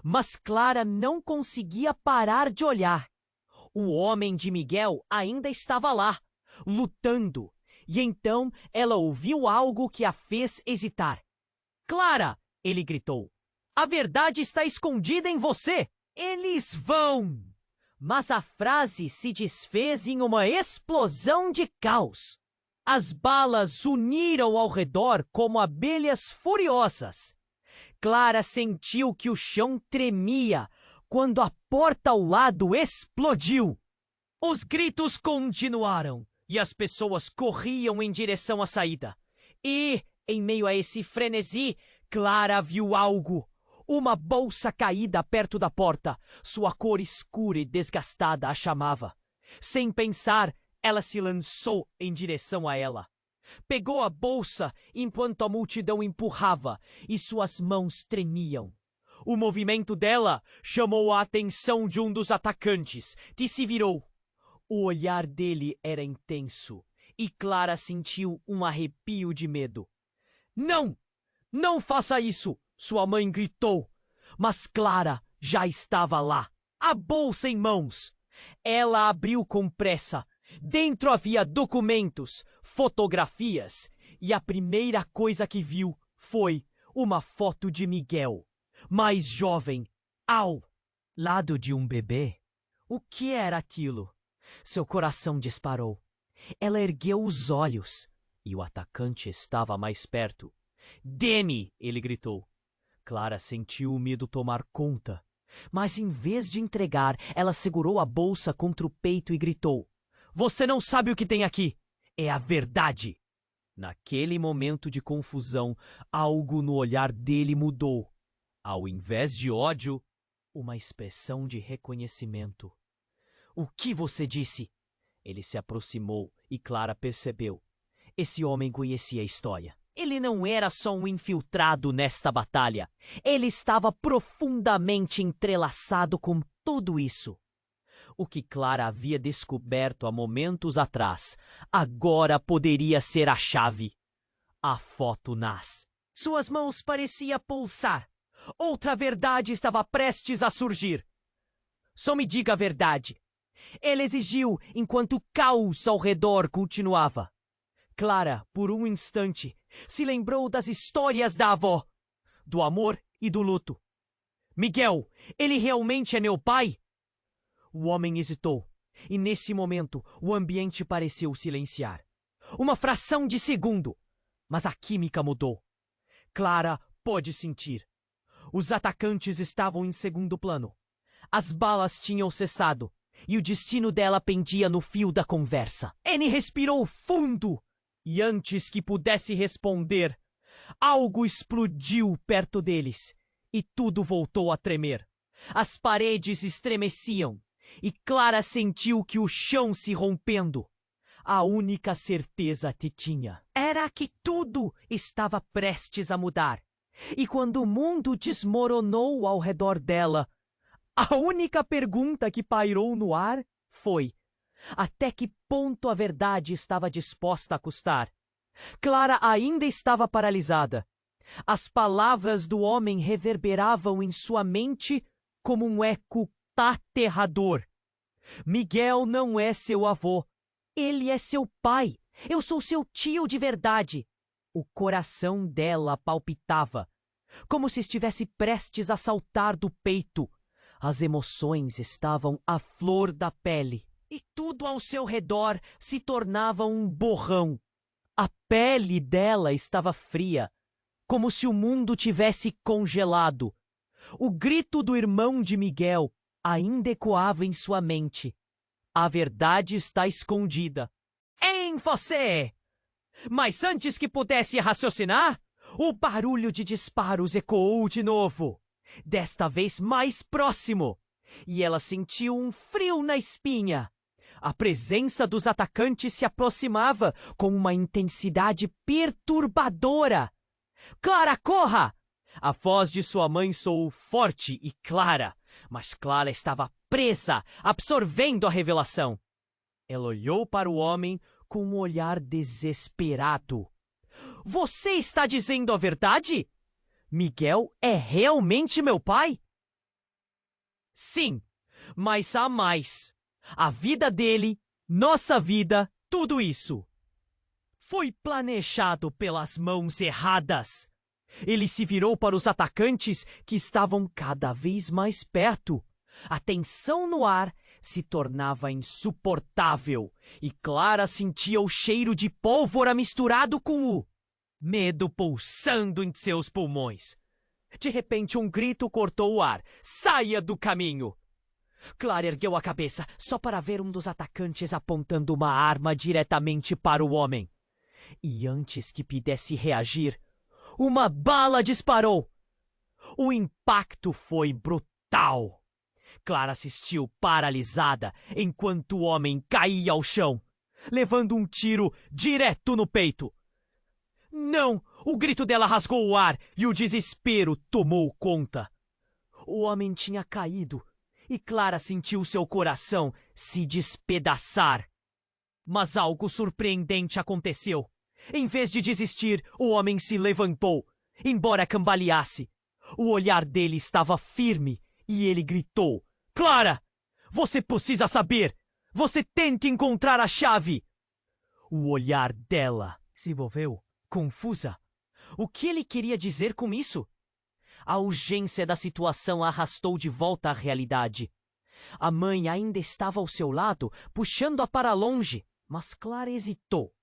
Mas Clara não conseguia parar de olhar. O homem de Miguel ainda estava lá, lutando. E então ela ouviu algo que a fez hesitar. Clara! Ele gritou. A verdade está escondida em você! Eles vão! Mas a frase se desfez em uma explosão de caos. As balas uniram ao redor como abelhas furiosas. Clara sentiu que o chão tremia quando a porta ao lado explodiu. Os gritos continuaram e as pessoas corriam em direção à saída. E, em meio a esse frenesi, Clara viu algo. Uma bolsa caída perto da porta. Sua cor escura e desgastada a chamava. Sem pensar, ela se lançou em direção a ela. Pegou a bolsa enquanto a multidão empurrava e suas mãos tremiam. O movimento dela chamou a atenção de um dos atacantes, que se virou. O olhar dele era intenso e Clara sentiu um arrepio de medo. Não! Não faça isso! Sua mãe gritou. Mas Clara já estava lá, a bolsa em mãos. Ela abriu com pressa. Dentro havia documentos, fotografias, e a primeira coisa que viu foi uma foto de Miguel, mais jovem, ao lado de um bebê. O que era aquilo? Seu coração disparou. Ela ergueu os olhos e o atacante estava mais perto. "Dê-me!" ele gritou. Clara sentiu o medo tomar conta, mas em vez de entregar, ela segurou a bolsa contra o peito e gritou: "Você não sabe o que tem aqui! É a verdade!" Naquele momento de confusão, algo no olhar dele mudou. Ao invés de ódio, uma expressão de reconhecimento. "O que você disse?" Ele se aproximou e Clara percebeu. Esse homem conhecia a história. Ele não era só um infiltrado nesta batalha. Ele estava profundamente entrelaçado com tudo isso. O que Clara havia descoberto há momentos atrás, agora poderia ser a chave. A foto nasce. Suas mãos pareciam pulsar. Outra verdade estava prestes a surgir. "Só me diga a verdade." Ele exigiu enquanto o caos ao redor continuava. Clara, por um instante, se lembrou das histórias da avó, do amor e do luto. "Miguel, ele realmente é meu pai?" O homem hesitou, e nesse momento o ambiente pareceu silenciar. Uma fração de segundo, mas a química mudou. Clara pôde sentir. Os atacantes estavam em segundo plano. As balas tinham cessado, e o destino dela pendia no fio da conversa. Annie respirou fundo, e antes que pudesse responder, algo explodiu perto deles, e tudo voltou a tremer. As paredes estremeciam, e Clara sentiu que o chão se rompendo. A única certeza que tinha era que tudo estava prestes a mudar. E quando o mundo desmoronou ao redor dela, a única pergunta que pairou no ar foi: até que ponto a verdade estava disposta a custar? Clara ainda estava paralisada. As palavras do homem reverberavam em sua mente como um eco aterrador. "Miguel não é seu avô. Ele é seu pai. Eu sou seu tio de verdade." O coração dela palpitava, como se estivesse prestes a saltar do peito. As emoções estavam à flor da pele, e tudo ao seu redor se tornava um borrão. A pele dela estava fria, como se o mundo tivesse congelado. O grito do irmão de Miguel ainda ecoava em sua mente. A verdade está escondida em você! Mas antes que pudesse raciocinar, o barulho de disparos ecoou de novo, desta vez mais próximo, e ela sentiu um frio na espinha. A presença dos atacantes se aproximava com uma intensidade perturbadora. "Clara, corra!" A voz de sua mãe soou forte e clara, mas Clara estava presa, absorvendo a revelação. Ela olhou para o homem com um olhar desesperado. "Você está dizendo a verdade? Miguel é realmente meu pai?" "Sim, mas há mais. A vida dele, nossa vida, tudo isso foi planejado pelas mãos erradas." Ele se virou para os atacantes que estavam cada vez mais perto. A tensão no ar se tornava insuportável e Clara sentia o cheiro de pólvora misturado com o medo pulsando em seus pulmões. De repente, um grito cortou o ar. Saia do caminho! Clara ergueu a cabeça só para ver um dos atacantes apontando uma arma diretamente para o homem. E antes que pudesse reagir, uma bala disparou. O impacto foi brutal. Clara assistiu paralisada enquanto o homem caía ao chão, levando um tiro direto no peito. Não! O grito dela rasgou o ar e o desespero tomou conta. O homem tinha caído e Clara sentiu seu coração se despedaçar. Mas algo surpreendente aconteceu. Em vez de desistir, o homem se levantou, embora cambaleasse. O olhar dele estava firme e ele gritou: Clara! Você precisa saber! Você tem que encontrar a chave! O olhar dela se moveu, confusa. O que ele queria dizer com isso? A urgência da situação a arrastou de volta à realidade. A mãe ainda estava ao seu lado, puxando-a para longe, mas Clara hesitou.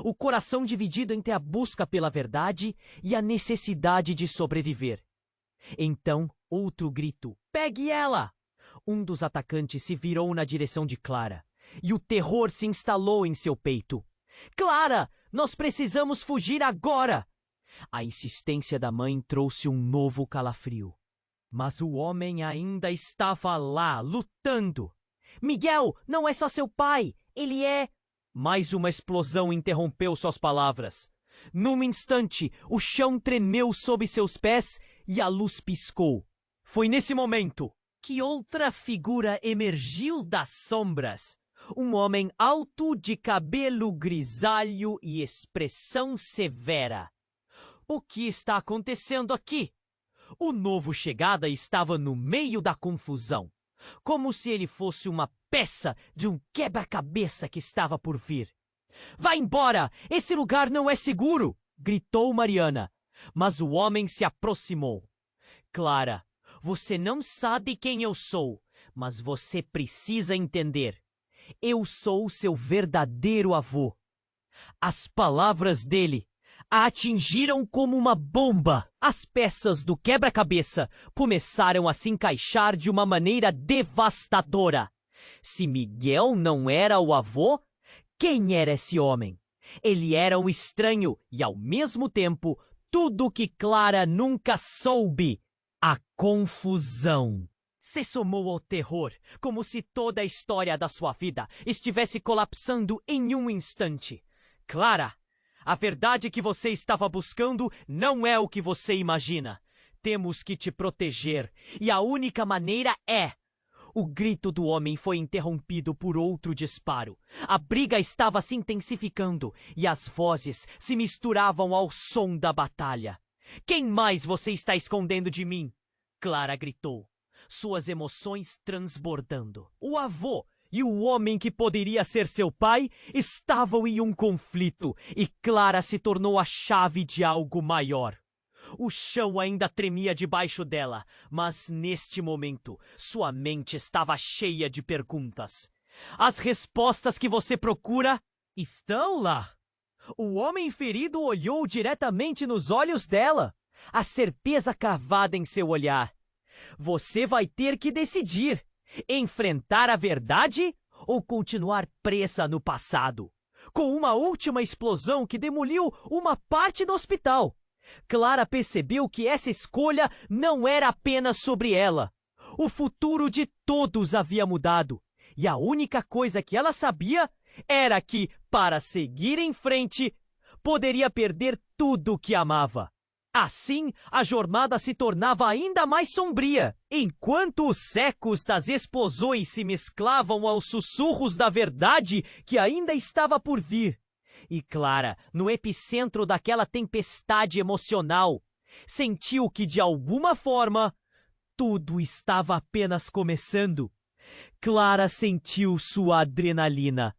O coração dividido entre a busca pela verdade e a necessidade de sobreviver. Então, outro grito: Pegue ela! Um dos atacantes se virou na direção de Clara, e o terror se instalou em seu peito. Clara, nós precisamos fugir agora! A insistência da mãe trouxe um novo calafrio. Mas o homem ainda estava lá, lutando. Miguel, não é só seu pai, ele é... Mais uma explosão interrompeu suas palavras. Num instante, o chão tremeu sob seus pés e a luz piscou. Foi nesse momento que outra figura emergiu das sombras. Um homem alto de cabelo grisalho e expressão severa. O que está acontecendo aqui? O novo chegada estava no meio da confusão, como se ele fosse uma peça de um quebra-cabeça que estava por vir. Vá embora! Esse lugar não é seguro! Gritou Mariana, mas o homem se aproximou. Clara, você não sabe quem eu sou, mas você precisa entender. Eu sou seu verdadeiro avô. As palavras dele a atingiram como uma bomba. As peças do quebra-cabeça começaram a se encaixar de uma maneira devastadora. Se Miguel não era o avô, quem era esse homem? Ele era um estranho e, ao mesmo tempo, tudo que Clara nunca soube. A confusão se somou ao terror, como se toda a história da sua vida estivesse colapsando em um instante. Clara, a verdade que você estava buscando não é o que você imagina. Temos que te proteger, e a única maneira é... O grito do homem foi interrompido por outro disparo. A briga estava se intensificando e as vozes se misturavam ao som da batalha. Quem mais você está escondendo de mim? Clara gritou, suas emoções transbordando. O avô e o homem que poderia ser seu pai estavam em um conflito e Clara se tornou a chave de algo maior. O chão ainda tremia debaixo dela, mas neste momento sua mente estava cheia de perguntas. As respostas que você procura estão lá. O homem ferido olhou diretamente nos olhos dela, a certeza cravada em seu olhar. Você vai ter que decidir: enfrentar a verdade ou continuar presa no passado? Com uma última explosão que demoliu uma parte do hospital, Clara percebeu que essa escolha não era apenas sobre ela. O futuro de todos havia mudado. E a única coisa que ela sabia era que, para seguir em frente, poderia perder tudo o que amava. Assim, a jornada se tornava ainda mais sombria. Enquanto os ecos das explosões se mesclavam aos sussurros da verdade que ainda estava por vir. E Clara, no epicentro daquela tempestade emocional, sentiu que, de alguma forma, tudo estava apenas começando. Clara sentiu sua adrenalina.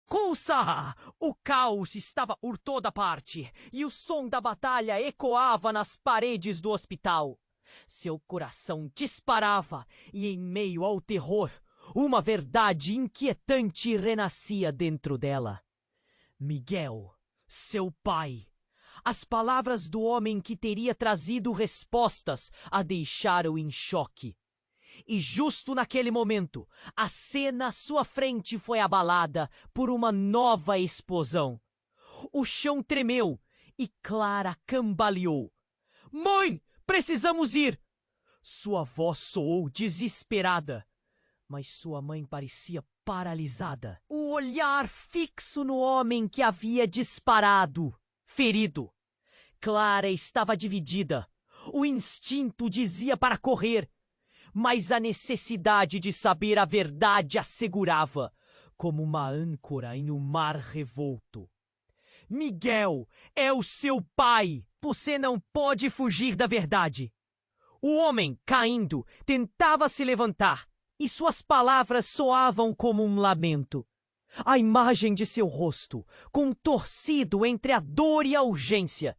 Coça! O caos estava por toda parte, e o som da batalha ecoava nas paredes do hospital. Seu coração disparava, e em meio ao terror, uma verdade inquietante renascia dentro dela. Miguel, seu pai, As palavras do homem que teria trazido respostas a deixaram em choque. E justo naquele momento, a cena à sua frente foi abalada por uma nova explosão. O chão tremeu e Clara cambaleou. Mãe, precisamos ir! Sua voz soou desesperada, mas sua mãe parecia paralisada. O olhar fixo no homem que havia disparado, ferido. Clara estava dividida. O instinto dizia para correr, mas a necessidade de saber a verdade a segurava, como uma âncora em um mar revolto. Miguel é o seu pai! Você não pode fugir da verdade! O homem, caindo, tentava se levantar, e suas palavras soavam como um lamento. A imagem de seu rosto, contorcido entre a dor e a urgência,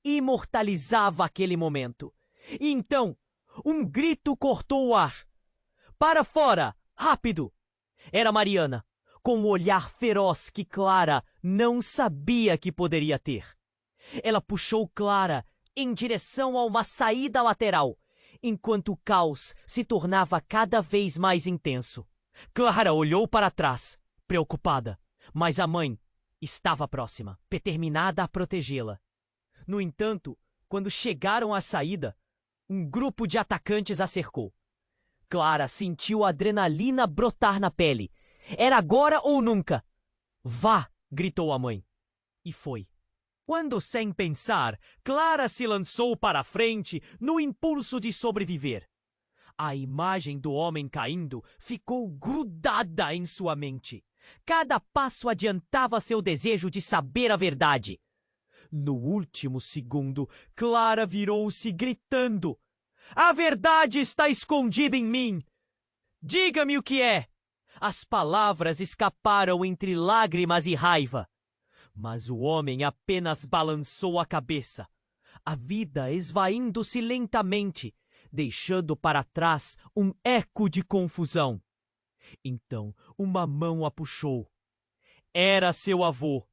imortalizava aquele momento. E então, um grito cortou o ar. Para fora! Rápido! Era Mariana, com o olhar feroz que Clara não sabia que poderia ter. Ela puxou Clara em direção a uma saída lateral, enquanto o caos se tornava cada vez mais intenso. Clara olhou para trás, preocupada, mas a mãe estava próxima, determinada a protegê-la. No entanto, quando chegaram à saída, um grupo de atacantes a cercou. Clara sentiu a adrenalina brotar na pele. Era agora ou nunca. Vá! Gritou a mãe. E foi. Quando, sem pensar, Clara se lançou para a frente no impulso de sobreviver. A imagem do homem caindo ficou grudada em sua mente. Cada passo adiantava seu desejo de saber a verdade. No último segundo, Clara virou-se gritando: A verdade está escondida em mim! Diga-me o que é! As palavras escaparam entre lágrimas e raiva. Mas o homem apenas balançou a cabeça, a vida esvaindo-se lentamente, deixando para trás um eco de confusão. Então, uma mão a puxou. Era seu avô.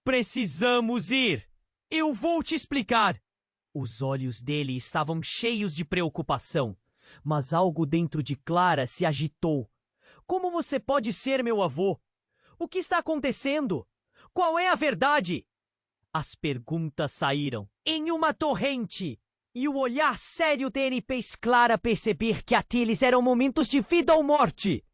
Precisamos ir! Eu vou te explicar! Os olhos dele estavam cheios de preocupação, mas algo dentro de Clara se agitou. Como você pode ser meu avô? O que está acontecendo? Qual é a verdade? As perguntas saíram em uma torrente, e o olhar sério dele fez Clara perceber que aqueles eram momentos de vida ou morte.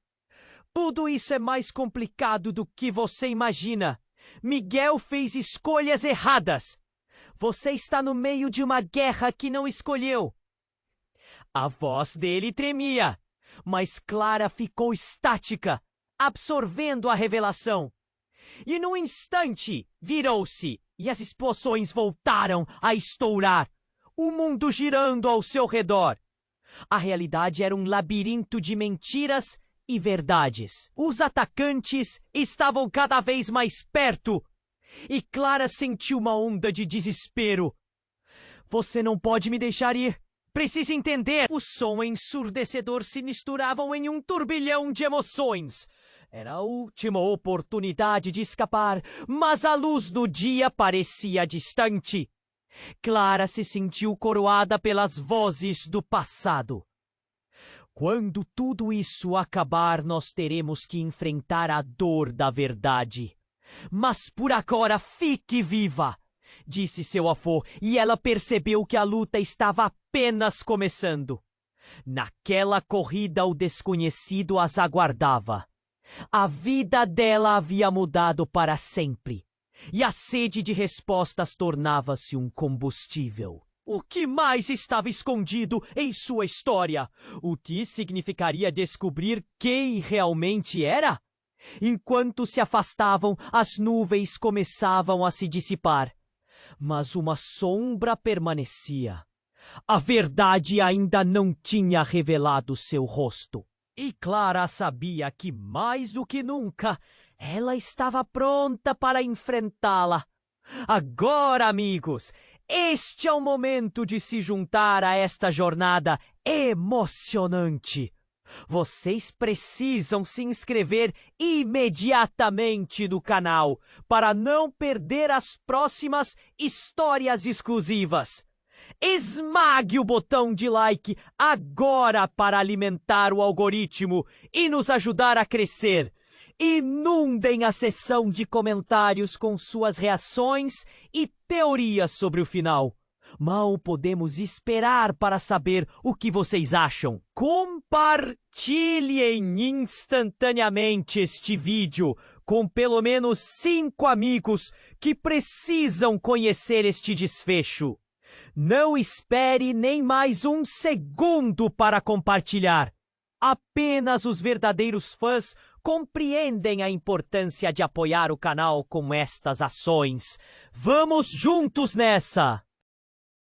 Tudo isso é mais complicado do que você imagina. Miguel fez escolhas erradas. Você está no meio de uma guerra que não escolheu. A voz dele tremia, mas Clara ficou estática, absorvendo a revelação. E num instante, virou-se e as explosões voltaram a estourar, o mundo girando ao seu redor. A realidade era um labirinto de mentiras e verdades. Os atacantes estavam cada vez mais perto e Clara sentiu uma onda de desespero. Você não pode me deixar ir. Precisa entender. O som ensurdecedor se misturavam em um turbilhão de emoções. Era a última oportunidade de escapar, mas a luz do dia parecia distante. Clara se sentiu coroada pelas vozes do passado. Quando tudo isso acabar, nós teremos que enfrentar a dor da verdade. Mas por agora fique viva, disse seu avô, e ela percebeu que a luta estava apenas começando. Naquela corrida, o desconhecido as aguardava. A vida dela havia mudado para sempre, e a sede de respostas tornava-se um combustível. O que mais estava escondido em sua história? O que significaria descobrir quem realmente era? Enquanto se afastavam, as nuvens começavam a se dissipar, mas uma sombra permanecia. A verdade ainda não tinha revelado seu rosto. E Clara sabia que, mais do que nunca, ela estava pronta para enfrentá-la. Agora, amigos, este é o momento de se juntar a esta jornada emocionante. Vocês precisam se inscrever imediatamente no canal para não perder as próximas histórias exclusivas. Esmague o botão de like agora para alimentar o algoritmo e nos ajudar a crescer. Inundem a seção de comentários com suas reações e teorias sobre o final. Mal podemos esperar para saber o que vocês acham. Compartilhem instantaneamente este vídeo com pelo menos 5 amigos que precisam conhecer este desfecho. Não espere nem mais um segundo para compartilhar. Apenas os verdadeiros fãs compreendem a importância de apoiar o canal com estas ações. Vamos juntos nessa!